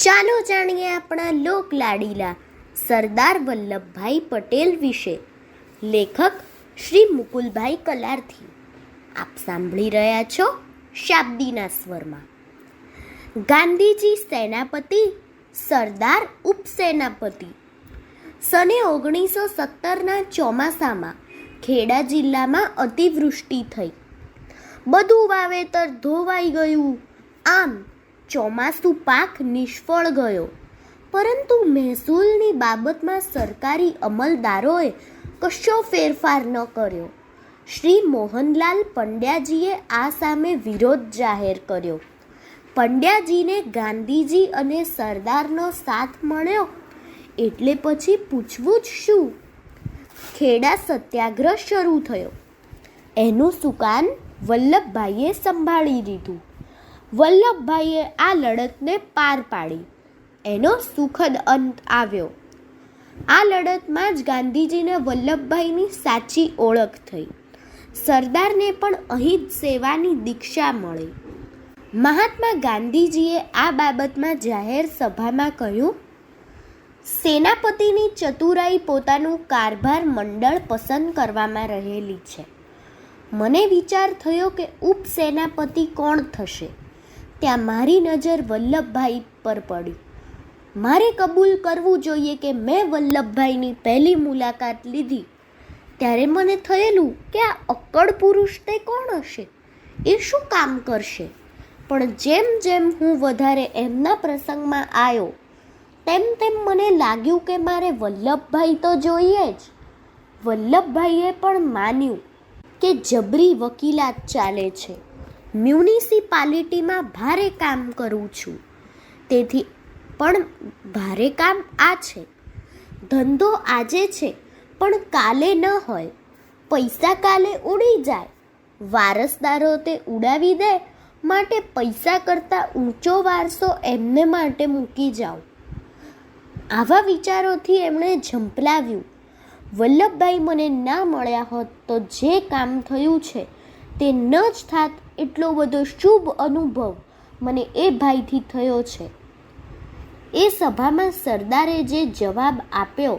ચાલો જાણીએ આપણા લોકલાડીલા સરદાર વલ્લભભાઈ પટેલ વિશે. લેખક શ્રી મુકુલભાઈ કલારથી. આપ સાંભળી રહ્યા છો શાબ્દીના સ્વરમાં. ગાંધીજી સેનાપતિ, સરદાર ઉપસેનાપતિ. સને 1917ના ચોમાસામાં ખેડા જિલ્લામાં અતિવૃષ્ટિ થઈ. બધું વાવેતર ધોવાઈ ગયું. આમ ચોમાસું પાક નિષ્ફળ ગયો. પરંતુ મહેસૂલની બાબતમાં સરકારી અમલદારોએ કશો ફેરફાર ન કર્યો. શ્રી મોહનલાલ પંડ્યાજીએ આ સામે વિરોધ જાહેર કર્યો. પંડ્યાજીને ગાંધીજી અને સરદારનો સાથ મળ્યો એટલે પછી પૂછવું જ શું? ખેડા સત્યાગ્રહ શરૂ થયો. એનું સુકાન વલ્લભભાઈએ સંભાળી લીધું. વલ્લભભાઈએ આ લડતને પાર પાડી. એનો સુખદ અંત આવ્યો. આ લડતમાં જ ગાંધીજીને વલ્લભભાઈની સાચી ઓળખ થઈ. સરદારને પણ અહીં જ સેવાની દીક્ષા મળી. મહાત્મા ગાંધીજીએ આ બાબતમાં જાહેર સભામાં કહ્યું, સેનાપતિની ચતુરાઈ પોતાનું કારભાર મંડળ પસંદ કરવામાં રહેલી છે. મને વિચાર થયો કે ઉપસેનાપતિ કોણ થશે. ત્યાં મારી નજર વલ્લભભાઈ પર પડી. મારે કબૂલ કરવું જોઈએ કે મેં વલ્લભભાઈની પહેલી મુલાકાત લીધી ત્યારે મને થયેલું કે આ અક્કડ પુરુષ તે કોણ હશે, એ શું કામ કરશે. પણ જેમ જેમ હું વધારે એમના પ્રસંગમાં આવ્યો તેમ તેમ મને લાગ્યું કે મારે વલ્લભભાઈ તો જોઈએ જ. વલ્લભભાઈએ પણ માન્યું કે જબરી વકીલાત ચાલે છે. મ્યુનિસિપાલિટીમાં ભારે કામ કરું છું, તેથી પણ ભારે કામ આ છે. ધંધો આજે છે પણ કાલે ન હોય. પૈસા કાલે ઉડી જાય. વારસદારો તે ઉડાવી દે માટે પૈસા કરતાં ઊંચો વારસો એમને માટે મૂકી જાઓ. આવા વિચારોથી એમણે ઝંપલાવ્યું. વલ્લભભાઈ મને ના મળ્યા હોત તો જે કામ થયું છે તે ન જ થાત એટલો બધો શુભ અનુભવ મને એ ભાઈથી થયો છે. એ સભામાં સરદારે જે જવાબ આપ્યો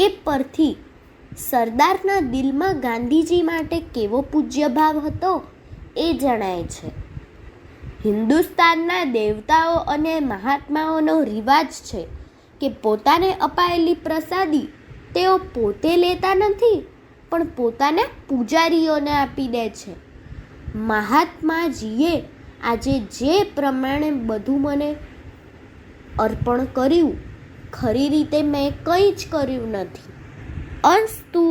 એ પરથી સરદારના દિલમાં ગાંધીજી માટે કેવો પૂજ્યભાવ હતો એ જણાય છે. હિન્દુસ્તાનના દેવતાઓ અને મહાત્માઓનો રિવાજ છે કે પોતાને અપાયેલી પ્રસાદી તેઓ પોતે લેતા નથી પણ પોતાના પૂજારીઓને આપી દે છે. મહાત્માજીએ આજે જે પ્રમાણે બધું મને અર્પણ કર્યું, ખરી રીતે મેં કંઈ જ કર્યું નથી. અસ્તુ.